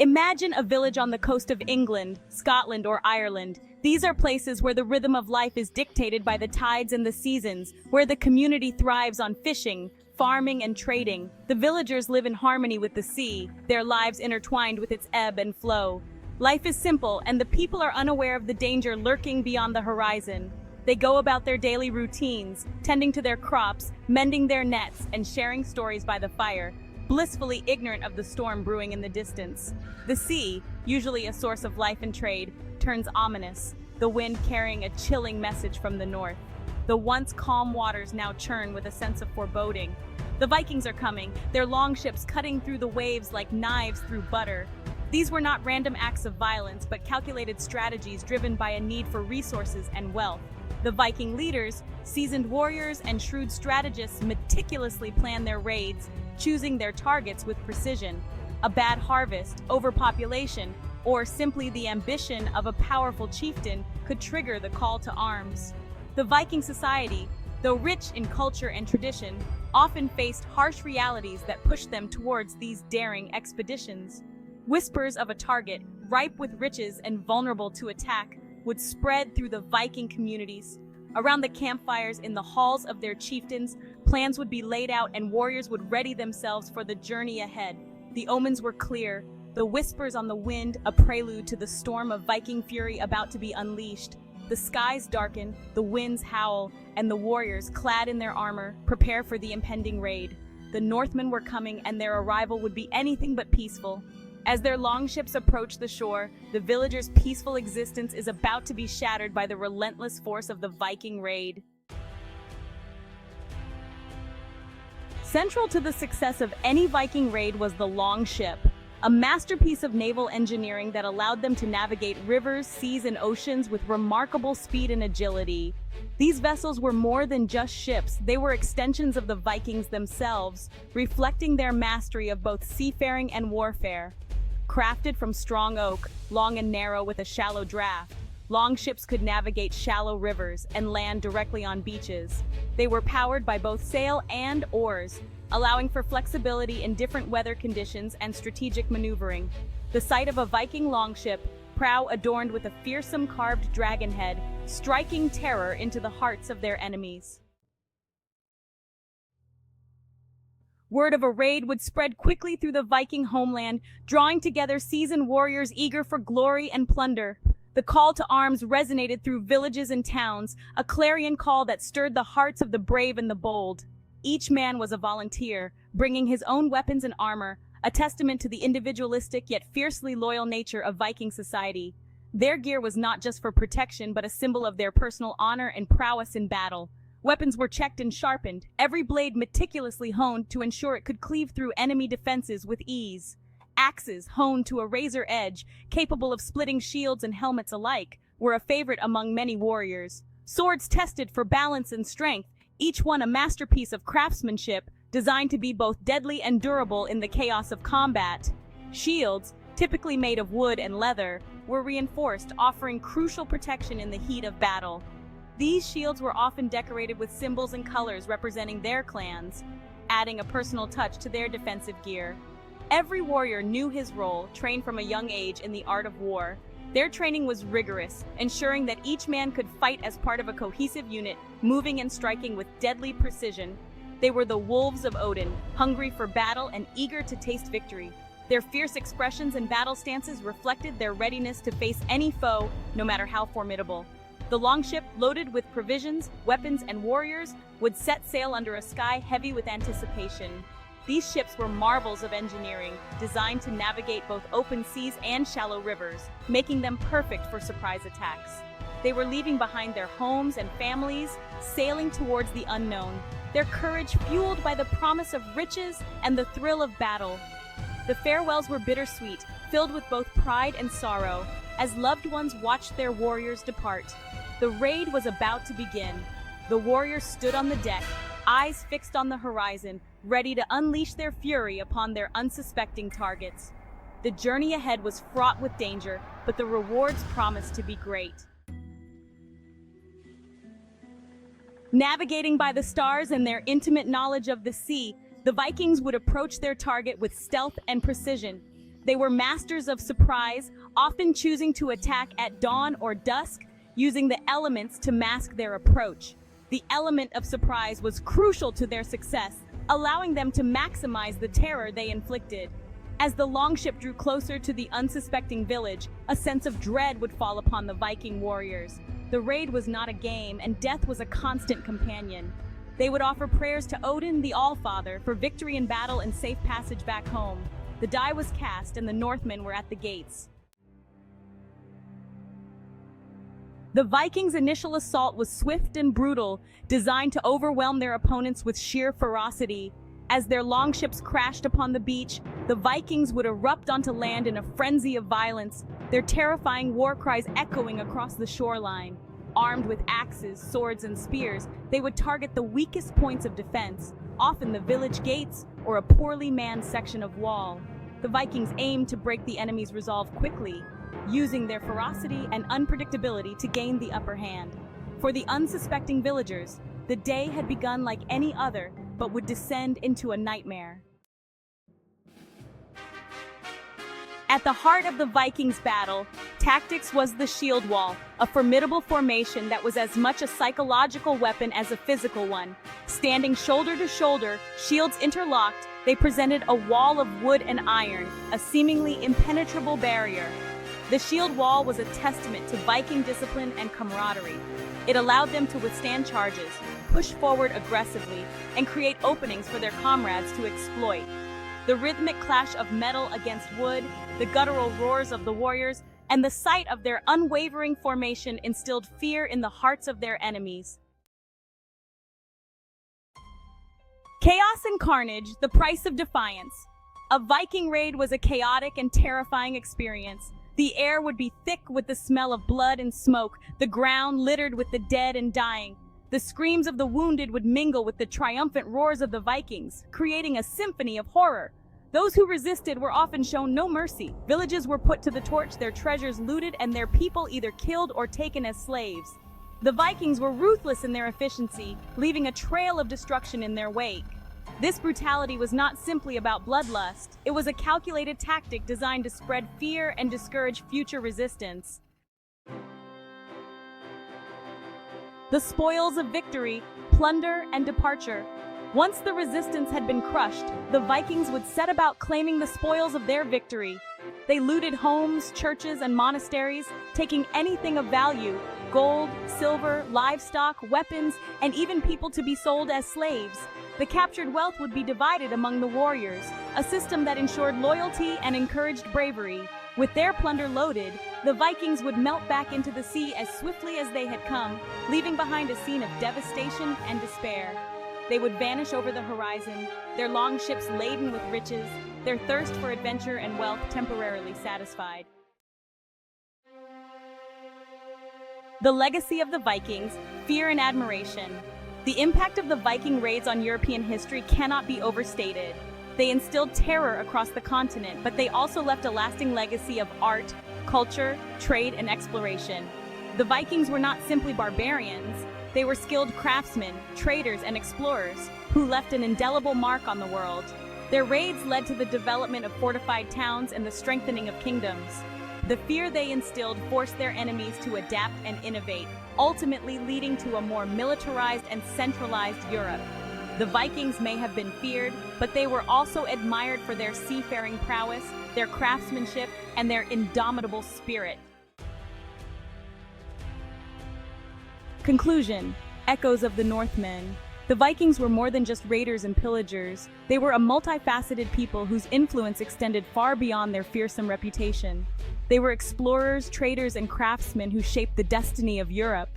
Imagine a village on the coast of England, Scotland, or Ireland. These are places where the rhythm of life is dictated by the tides and the seasons, where the community thrives on fishing, farming, and trading. The villagers live in harmony with the sea, their lives intertwined with its ebb and flow. Life is simple, and the people are unaware of the danger lurking beyond the horizon. They go about their daily routines, tending to their crops, mending their nets, and sharing stories by the fire, blissfully ignorant of the storm brewing in the distance. The sea, usually a source of life and trade, turns ominous, the wind carrying a chilling message from the north. The once calm waters now churn with a sense of foreboding. The Vikings are coming, their longships cutting through the waves like knives through butter. These were not random acts of violence, but calculated strategies driven by a need for resources and wealth. The Viking leaders, seasoned warriors, and shrewd strategists meticulously planned their raids, choosing their targets with precision. A bad harvest, overpopulation, or simply the ambition of a powerful chieftain could trigger the call to arms. The Viking society, though rich in culture and tradition, often faced harsh realities that pushed them towards these daring expeditions. Whispers of a target, ripe with riches and vulnerable to attack, would spread through the Viking communities. Around the campfires in the halls of their chieftains, plans would be laid out and warriors would ready themselves for the journey ahead. The omens were clear, the whispers on the wind a prelude to the storm of Viking fury about to be unleashed. The skies darken, the winds howl, and the warriors, clad in their armor, prepare for the impending raid. The Northmen were coming, and their arrival would be anything but peaceful. As their longships approach the shore, the villagers' peaceful existence is about to be shattered by the relentless force of the Viking raid. Central to the success of any Viking raid was the longship, a masterpiece of naval engineering that allowed them to navigate rivers, seas, and oceans with remarkable speed and agility. These vessels were more than just ships, they were extensions of the Vikings themselves, reflecting their mastery of both seafaring and warfare. Crafted from strong oak, long and narrow with a shallow draft, longships could navigate shallow rivers and land directly on beaches. They were powered by both sail and oars, allowing for flexibility in different weather conditions and strategic maneuvering. The sight of a Viking longship, prow adorned with a fearsome carved dragon head, striking terror into the hearts of their enemies. Word of a raid would spread quickly through the Viking homeland, drawing together seasoned warriors eager for glory and plunder. The call to arms resonated through villages and towns, a clarion call that stirred the hearts of the brave and the bold. Each man was a volunteer, bringing his own weapons and armor, a testament to the individualistic yet fiercely loyal nature of Viking society. Their gear was not just for protection, but a symbol of their personal honor and prowess in battle. Weapons were checked and sharpened, every blade meticulously honed to ensure it could cleave through enemy defenses with ease. Axes, honed to a razor edge, capable of splitting shields and helmets alike, were a favorite among many warriors. Swords tested for balance and strength, each one a masterpiece of craftsmanship, designed to be both deadly and durable in the chaos of combat. Shields, typically made of wood and leather, were reinforced, offering crucial protection in the heat of battle. These shields were often decorated with symbols and colors representing their clans, adding a personal touch to their defensive gear. Every warrior knew his role, trained from a young age in the art of war. Their training was rigorous, ensuring that each man could fight as part of a cohesive unit, moving and striking with deadly precision. They were the wolves of Odin, hungry for battle and eager to taste victory. Their fierce expressions and battle stances reflected their readiness to face any foe, no matter how formidable. The longship, loaded with provisions, weapons, and warriors, would set sail under a sky heavy with anticipation. These ships were marvels of engineering, designed to navigate both open seas and shallow rivers, making them perfect for surprise attacks. They were leaving behind their homes and families, sailing towards the unknown, their courage fueled by the promise of riches and the thrill of battle. The farewells were bittersweet, filled with both pride and sorrow, as loved ones watched their warriors depart. The raid was about to begin. The warriors stood on the deck, eyes fixed on the horizon, ready to unleash their fury upon their unsuspecting targets. The journey ahead was fraught with danger, but the rewards promised to be great. Navigating by the stars and their intimate knowledge of the sea, the Vikings would approach their target with stealth and precision. They were masters of surprise, often choosing to attack at dawn or dusk, using the elements to mask their approach. The element of surprise was crucial to their success, allowing them to maximize the terror they inflicted. As the longship drew closer to the unsuspecting village, a sense of dread would fall upon the Viking warriors. The raid was not a game, and death was a constant companion. They would offer prayers to Odin, the All-Father, for victory in battle and safe passage back home. The die was cast, and the Northmen were at the gates. The Vikings' initial assault was swift and brutal, designed to overwhelm their opponents with sheer ferocity. As their longships crashed upon the beach, the Vikings would erupt onto land in a frenzy of violence, their terrifying war cries echoing across the shoreline. Armed with axes, swords, and spears, they would target the weakest points of defense, often the village gates or a poorly manned section of wall. The Vikings aimed to break the enemy's resolve quickly, using their ferocity and unpredictability to gain the upper hand. For the unsuspecting villagers, the day had begun like any other, but would descend into a nightmare. At the heart of the Vikings' battle, tactics was the shield wall, a formidable formation that was as much a psychological weapon as a physical one. Standing shoulder to shoulder, shields interlocked, they presented a wall of wood and iron, a seemingly impenetrable barrier. The shield wall was a testament to Viking discipline and camaraderie. It allowed them to withstand charges, push forward aggressively, and create openings for their comrades to exploit. The rhythmic clash of metal against wood, the guttural roars of the warriors, and the sight of their unwavering formation instilled fear in the hearts of their enemies. Chaos and carnage, the price of defiance. A Viking raid was a chaotic and terrifying experience. The air would be thick with the smell of blood and smoke, the ground littered with the dead and dying. The screams of the wounded would mingle with the triumphant roars of the Vikings, creating a symphony of horror. Those who resisted were often shown no mercy. Villages were put to the torch, their treasures looted, and their people either killed or taken as slaves. The Vikings were ruthless in their efficiency, leaving a trail of destruction in their wake. This brutality was not simply about bloodlust. It was a calculated tactic designed to spread fear and discourage future resistance. The spoils of victory, plunder, and departure. Once the resistance had been crushed, the Vikings would set about claiming the spoils of their victory. They looted homes, churches, and monasteries, taking anything of value: gold, silver, livestock, weapons, and even people to be sold as slaves. The captured wealth would be divided among the warriors, a system that ensured loyalty and encouraged bravery. With their plunder loaded, the Vikings would melt back into the sea as swiftly as they had come, leaving behind a scene of devastation and despair. They would vanish over the horizon, their long ships laden with riches, their thirst for adventure and wealth temporarily satisfied. The legacy of the Vikings, fear and admiration. The impact of the Viking raids on European history cannot be overstated. They instilled terror across the continent, but they also left a lasting legacy of art, culture, trade, and exploration. The Vikings were not simply barbarians. They were skilled craftsmen, traders, and explorers who left an indelible mark on the world. Their raids led to the development of fortified towns and the strengthening of kingdoms. The fear they instilled forced their enemies to adapt and innovate, ultimately leading to a more militarized and centralized Europe. The Vikings may have been feared, but they were also admired for their seafaring prowess, their craftsmanship, and their indomitable spirit. Conclusion: echoes of the Northmen. The Vikings were more than just raiders and pillagers. They were a multifaceted people whose influence extended far beyond their fearsome reputation. They were explorers, traders, and craftsmen who shaped the destiny of Europe.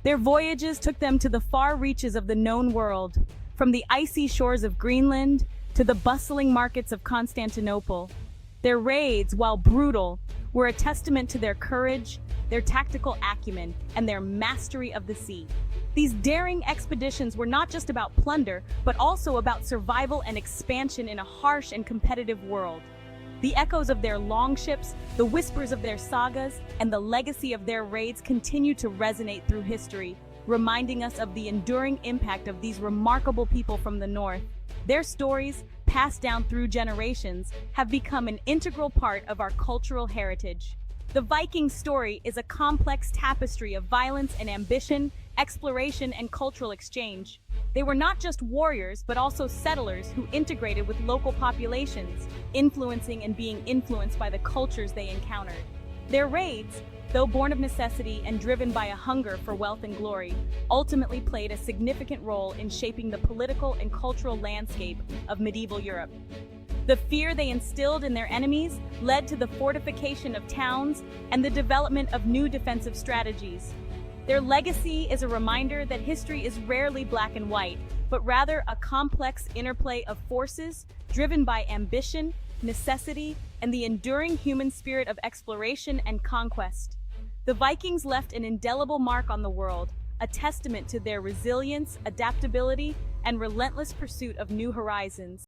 Their voyages took them to the far reaches of the known world, from the icy shores of Greenland to the bustling markets of Constantinople. Their raids, while brutal, were a testament to their courage, their tactical acumen, and their mastery of the sea. These daring expeditions were not just about plunder, but also about survival and expansion in a harsh and competitive world. The echoes of their longships, the whispers of their sagas, and the legacy of their raids continue to resonate through history, reminding us of the enduring impact of these remarkable people from the north. Their stories, passed down through generations, have become an integral part of our cultural heritage. The Viking story is a complex tapestry of violence and ambition, exploration and cultural exchange. They were not just warriors, but also settlers who integrated with local populations, influencing and being influenced by the cultures they encountered. Their raids, though born of necessity and driven by a hunger for wealth and glory, ultimately played a significant role in shaping the political and cultural landscape of medieval Europe. The fear they instilled in their enemies led to the fortification of towns and the development of new defensive strategies. Their legacy is a reminder that history is rarely black and white, but rather a complex interplay of forces driven by ambition, necessity, and the enduring human spirit of exploration and conquest. The Vikings left an indelible mark on the world, a testament to their resilience, adaptability, and relentless pursuit of new horizons.